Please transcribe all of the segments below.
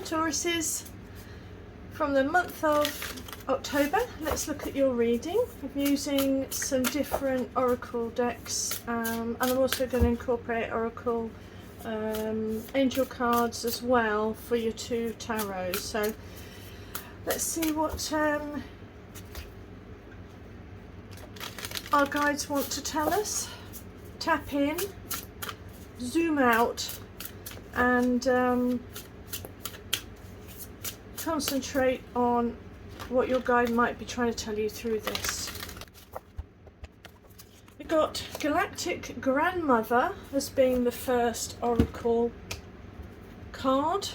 Tauruses, from the month of October. Let's look at your reading. I'm using some different oracle decks, and I'm also going to incorporate oracle angel cards as well for your 2 tarots. So let's see what our guides want to tell us. Tap in, zoom out, and concentrate on what your guide might be trying to tell you through this. We've got Galactic Grandmother as being the first oracle card.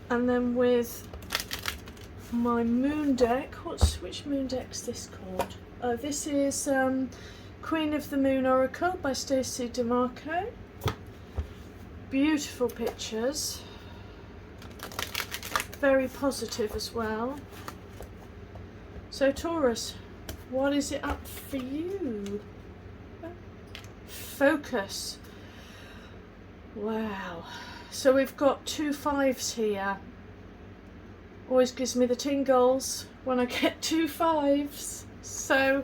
And then with my moon deck, which moon deck's this called? This is Queen of the Moon Oracle by Stacey Demarco. Beautiful pictures, very positive as well. So Taurus, what is it up for you? Focus. Wow. So we've got 2 5s here. Always gives me the tingles when I get 2 5s. So,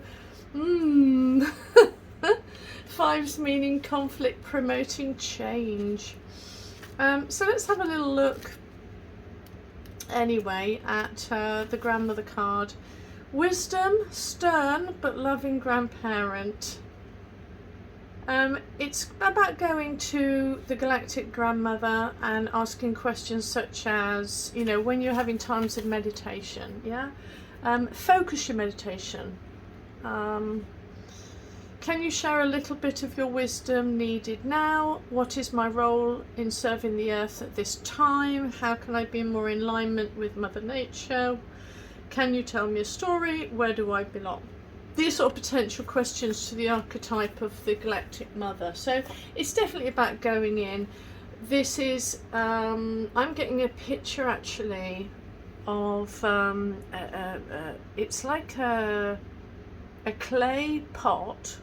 5s meaning conflict promoting change. So let's have a little look anyway at the grandmother card. Wisdom, stern but loving grandparent. It's about going to the galactic grandmother and asking questions such as, you know, when you're having times of meditation, yeah? Focus your meditation. Can you share a little bit of your wisdom needed now? What is my role in serving the earth at this time? How can I be more in alignment with Mother Nature? Can you tell me a story? Where do I belong? These sort of potential questions to the archetype of the Galactic Mother. So it's definitely about going in. This is, I'm getting a picture actually of, it's like a clay pot,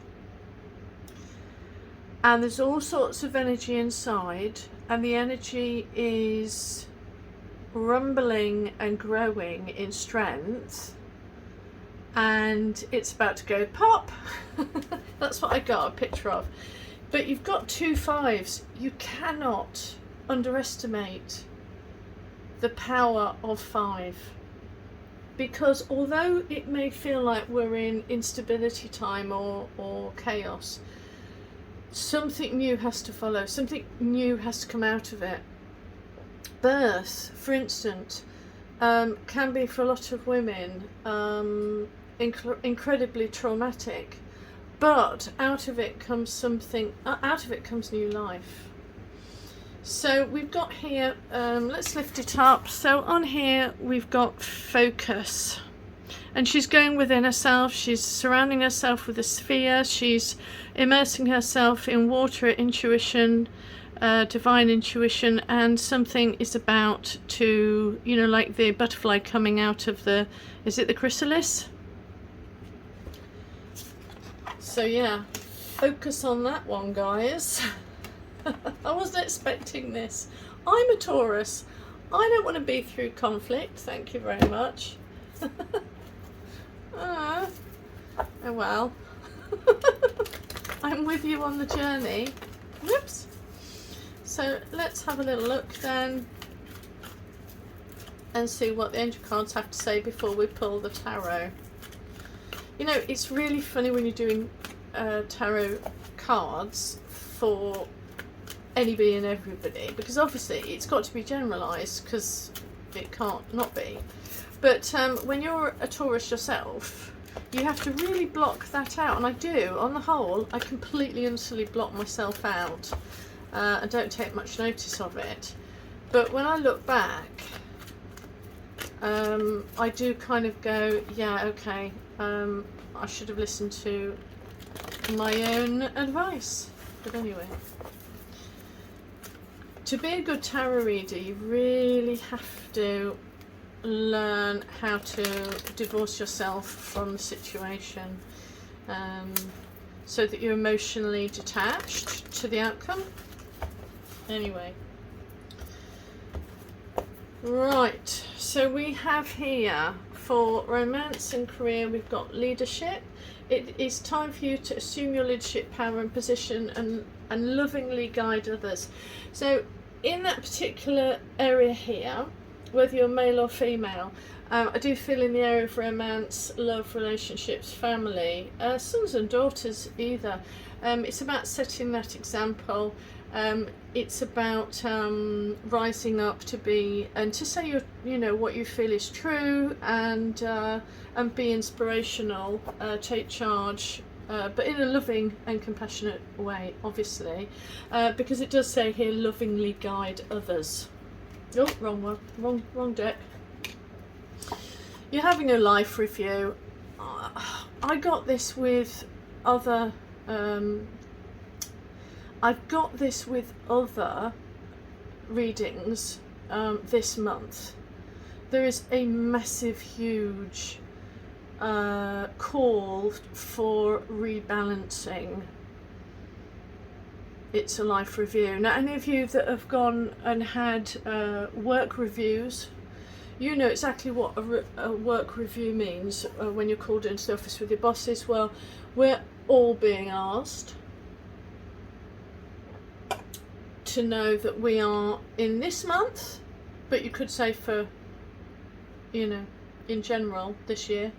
and there's all sorts of energy inside, and the energy is rumbling and growing in strength, and it's about to go pop. That's what I got a picture of. But you've got 2 5s. You cannot underestimate the power of 5, because although it may feel like we're in instability time or chaos, something new has to follow, something new has to come out of it. Birth, for instance, can be for a lot of women incredibly traumatic, but out of it comes something, out of it comes new life. So we've got here, let's lift it up. So on here we've got focus, and she's going within herself. She's surrounding herself with a sphere. She's immersing herself in water intuition, divine intuition, and something is about to, you know, like the butterfly coming out of the, is it the chrysalis? So yeah, focus on that one, guys. I wasn't expecting this. I'm a Taurus. I don't want to be through conflict, thank you very much. Oh well. I'm with you on the journey. Whoops. So let's have a little look then and see what the angel cards have to say before we pull the tarot. You know, it's really funny when you're doing tarot cards for anybody and everybody, because obviously it's got to be generalised, because it can't not be. But when you're a Taurus yourself, you have to really block that out, and I do. On the whole, I completely and utterly block myself out. I don't take much notice of it. But when I look back, I do kind of go, yeah, okay, I should have listened to my own advice. But anyway, to be a good tarot reader, you really have to learn how to divorce yourself from the situation. so that you're emotionally detached to the outcome. Anyway, right, so we have here for romance and career, we've got leadership. It is time for you to assume your leadership power and position and lovingly guide others. So in that particular area here, whether you're male or female, I do feel in the area of romance, love, relationships, family, sons and daughters either, it's about setting that example. It's about rising up to be, and to say you know what you feel is true, and be inspirational, take charge, but in a loving and compassionate way, obviously, because it does say here, lovingly guide others. Oh, wrong one, wrong deck. You're having a life review. I got this with other. I've got this with other readings this month. There is a massive, huge call for rebalancing. It's a life review. Now, any of you that have gone and had work reviews, you know exactly what a work review means when you're called into the office with your bosses. Well, we're all being asked to know that we are in this month, but you could say for, you know, in general this year,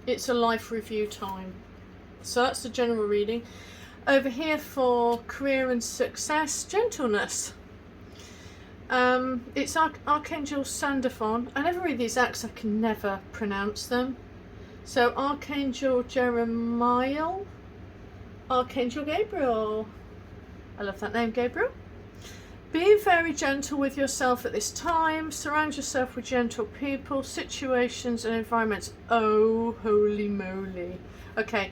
it's a life review time. So that's the general reading. Over here for career and success, gentleness. It's Archangel Sandophon. I never read these acts, I can never pronounce them. So Archangel Jeremiah, Archangel Gabriel. I love that name, Gabriel. Be very gentle with yourself at this time. Surround yourself with gentle people, situations and environments. Oh, holy moly. Okay,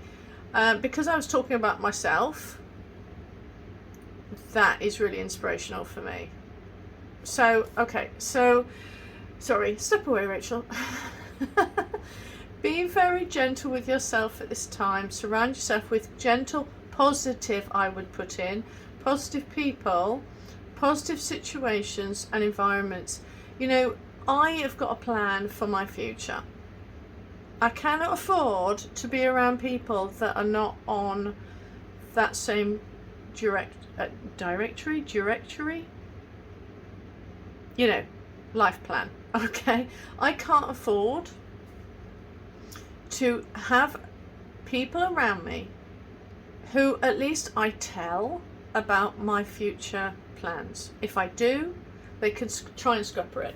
because I was talking about myself, that is really inspirational for me. So, okay, so, sorry, step away, Rachel. Be very gentle with yourself at this time. Surround yourself with gentle, positive, I would put in, positive people, positive situations and environments. You know, I have got a plan for my future. I cannot afford to be around people that are not on that same directory, you know, life plan. Okay, I can't afford to have people around me who at least I tell about my future plans. If I do, they can try and scupper it.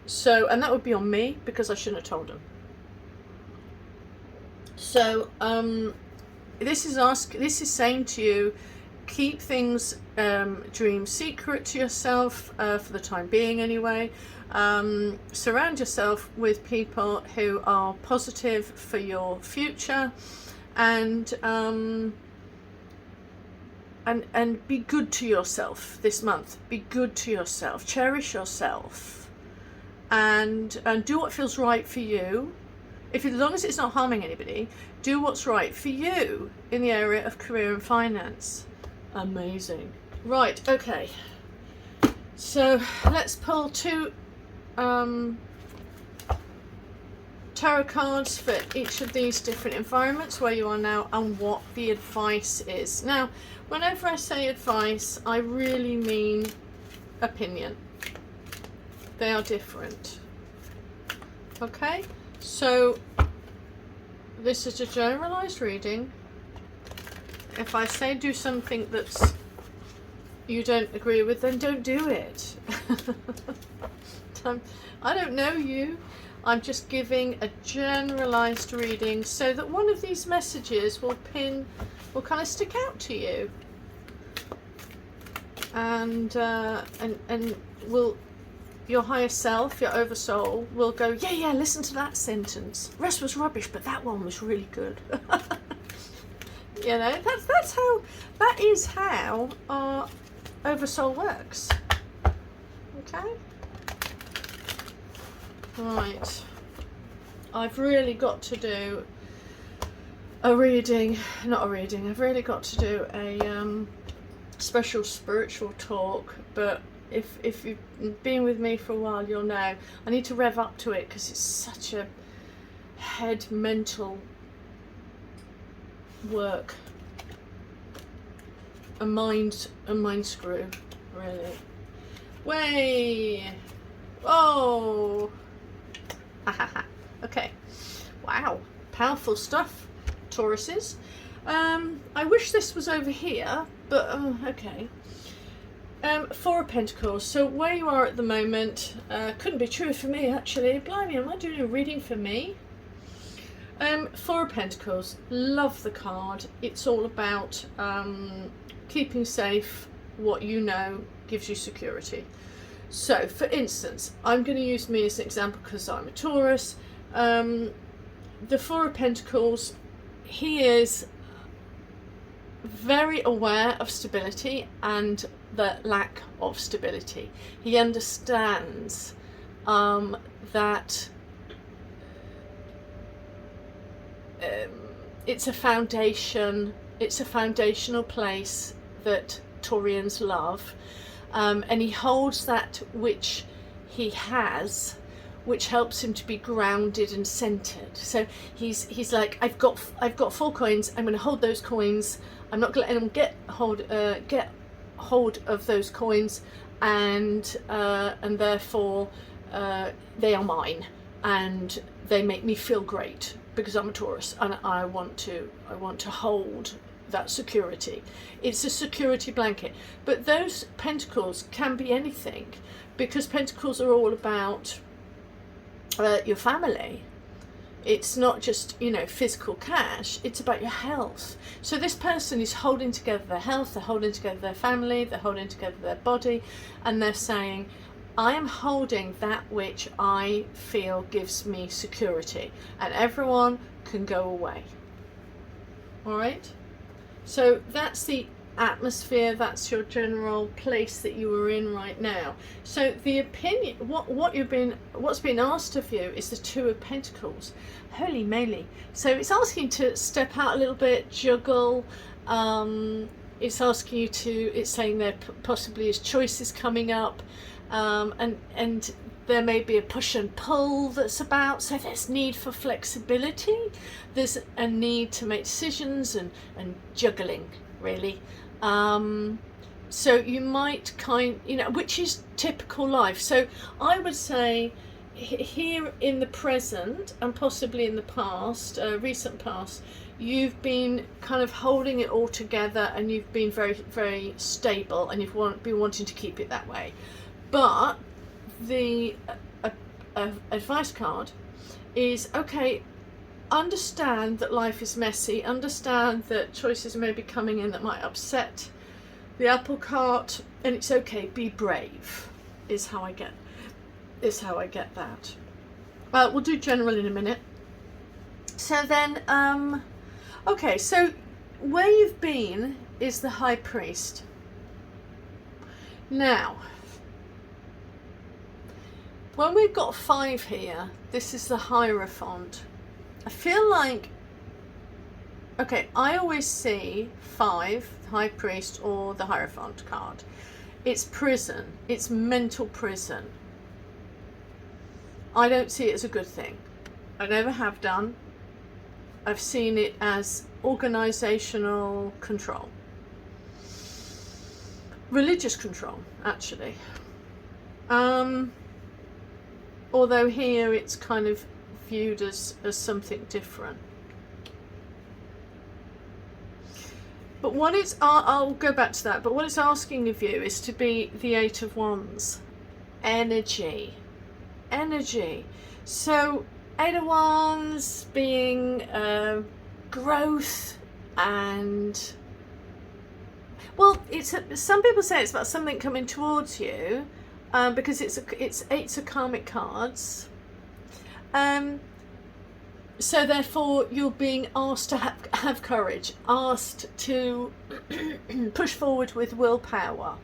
So, and that would be on me because I shouldn't have told them. So this is saying to you, keep things, dreams secret to yourself for the time being anyway. Surround yourself with people who are positive for your future, and be good to yourself this month. Be good to yourself. Cherish yourself, and do what feels right for you. As long as it's not harming anybody, do what's right for you in the area of career and finance. Amazing. Right, okay. So let's pull two tarot cards for each of these different environments where you are now and what the advice is. Now, whenever I say advice, I really mean opinion. They are different. Okay, so this is a generalized reading. If I say do something that's you don't agree with, then don't do it. I don't know you. I'm just giving a generalized reading so that one of these messages will kind of stick out to you, and will your higher self, your oversoul, will go, yeah, listen to that sentence. The rest was rubbish, but that one was really good. You know, that is how our oversoul works. Okay. Right. I've really got to do a reading, not a reading, I've really got to do a special spiritual talk, but if you've been with me for a while, you'll know I need to rev up to it because it's such a head mental work, a mind screw, really. Way, oh, okay, wow, powerful stuff, Tauruses. I wish this was over here, but okay. Four of Pentacles. So where you are at the moment, couldn't be true for me actually. Blimey, am I doing a reading for me? Four of Pentacles. Love the card. It's all about keeping safe. What you know gives you security. So for instance, I'm going to use me as an example because I'm a Taurus. The Four of Pentacles, he is very aware of stability and the lack of stability. He understands that it's a foundation, it's a foundational place that Taurians love, and he holds that which he has, which helps him to be grounded and centered. So he's like, I've got 4 coins. I'm going to hold those coins. I'm not going to let anyone get hold of those coins, and therefore they are mine, and they make me feel great because I'm a Taurus, and I want to hold that security. It's a security blanket. But those pentacles can be anything, because pentacles are all about your family. It's not just, you know, physical cash, it's about your health. So this person is holding together their health, they're holding together their family, they're holding together their body, and they're saying, I am holding that which I feel gives me security, and everyone can go away. All right, so that's the atmosphere, that's your general place that you are in right now. So the opinion, what's been asked of you is the Two of Pentacles. Holy moly. So it's asking to step out a little bit, juggle. It's asking you to, it's saying there possibly is choices coming up, and there may be a push and pull that's about. So there's need for flexibility, there's a need to make decisions and juggling, really. So you might which is typical life. So I would say here in the present and possibly in the past, recent past, you've been kind of holding it all together, and you've been very, very stable, and you've been wanting to keep it that way. But the advice card is, okay, understand that life is messy, understand that choices may be coming in that might upset the apple cart, and it's okay, be brave, is how I get that. We'll do general in a minute. So then okay, so where you've been is the High Priest. Now when we've got 5 here, this is the Hierophant. I feel like, okay, I always see 5, the High Priest or the Hierophant card. It's prison, it's mental prison. I don't see it as a good thing. I never have done. I've seen it as organisational control. Religious control, actually. Although here it's kind of viewed as something different. But what it's, I'll go back to that, but what it's asking of you is to be the 8 of Wands. Energy. So 8 of Wands being growth, and, well, some people say it's about something coming towards you, because it's 8s of karmic cards. So therefore you're being asked to have courage, asked to push forward with willpower.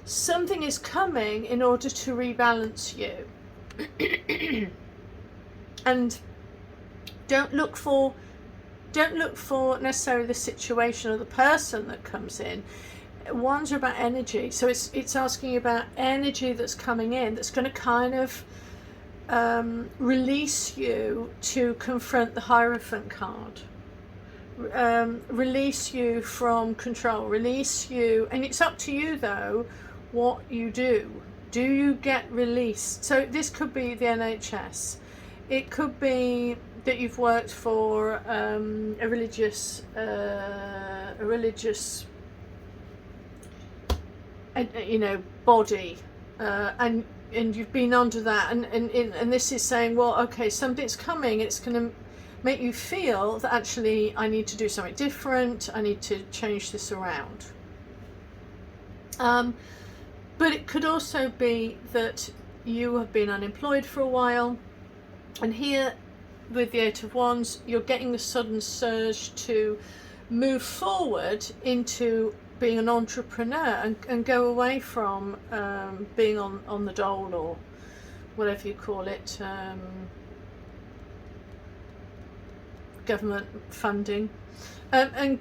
Something is coming in order to rebalance you. And Don't look for necessarily the situation or the person that comes in. Ones are about energy, so it's asking about energy that's coming in, that's going to kind of release you to confront the Hierophant card, release you from control, release you, and it's up to you though what you do. Do you get released? So this could be the NHS, it could be that you've worked for a religious body, and you've been under that, and this is saying, well, okay, something's coming, it's going to make you feel that actually I need to do something different, I need to change this around. But it could also be that you have been unemployed for a while, and here with the Eight of Wands, you're getting the sudden surge to move forward into being an entrepreneur and go away from being on the dole, or whatever you call it, government funding, and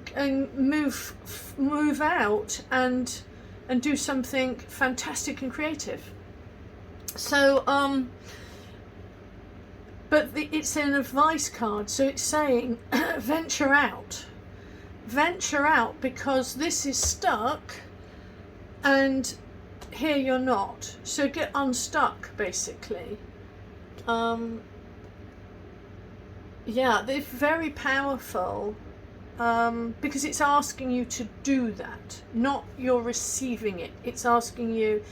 move out and do something fantastic and creative. So but it's an advice card, so it's saying venture out, because this is stuck and here you're not, so get unstuck basically. Yeah, they're very powerful, because it's asking you to do that, not you're receiving it. It's asking you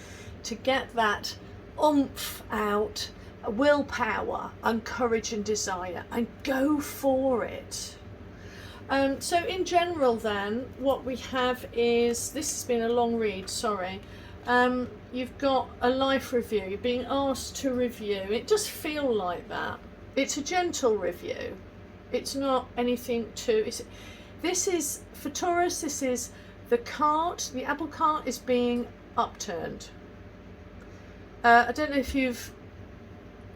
to get that oomph out, willpower and courage and desire, and go for it. So in general then, what we have is, this has been a long read, sorry, you've got a life review, you're being asked to review. It does feel like that. It's a gentle review, it's not anything too, this is, for Taurus, this is the cart, the apple cart is being upturned. I don't know if you've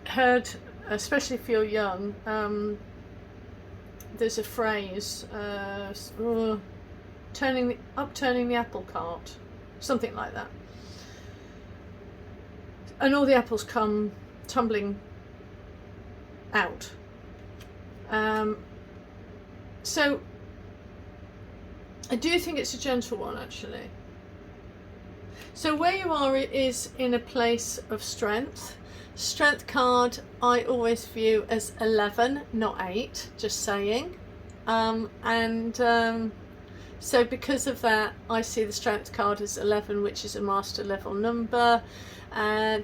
heard, especially if you're young, there's a phrase, upturning the apple cart, something like that, and all the apples come tumbling out. So I do think it's a gentle one actually. So where you are is in a place of strength. Strength card I always view as 11, not 8, just saying. So because of that, I see the strength card as 11, which is a master level number.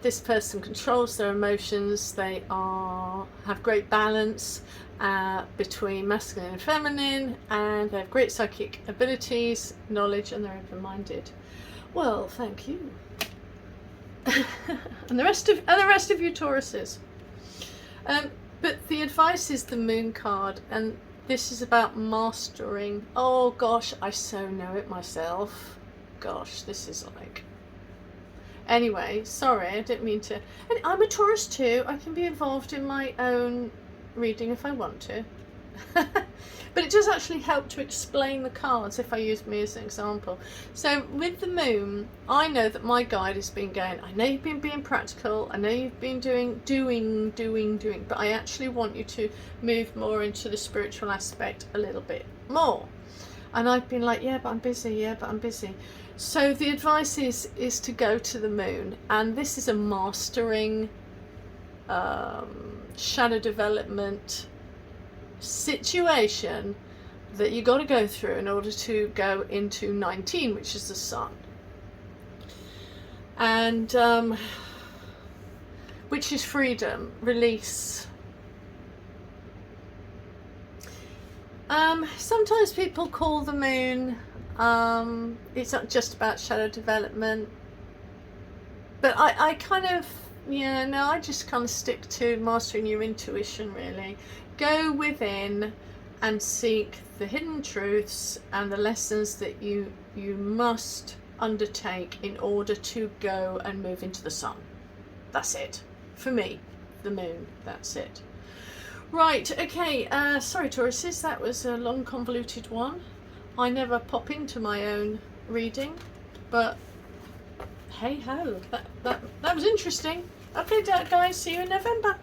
This person controls their emotions. They have great balance between masculine and feminine, and they have great psychic abilities, knowledge, and they're open-minded. Well, thank you. and the rest of you Tauruses. But the advice is the Moon card, and this is about mastering. Oh gosh, I so know it myself. Gosh, this is like... Anyway, sorry, I didn't mean to. And I'm a Taurus too. I can be involved in my own reading if I want to. But it does actually help to explain the cards if I use me as an example. So with the Moon, I know that my guide has been going, I know you've been being practical, I know you've been doing, but I actually want you to move more into the spiritual aspect a little bit more. And I've been like, yeah, but I'm busy. So the advice is to go to the Moon, and this is a mastering, shadow development situation that you got to go through in order to go into 19, which is the Sun, and which is freedom, release. Sometimes people call the Moon, it's not just about shadow development, but I kind of, yeah, no, I just kind of stick to mastering your intuition really. Go within and seek the hidden truths and the lessons that you must undertake in order to go and move into the Sun. That's it. For me, the Moon, that's it. Right, okay, sorry Tauruses, that was a long convoluted one. I never pop into my own reading, but hey ho, that was interesting. Okay guys, see you in November.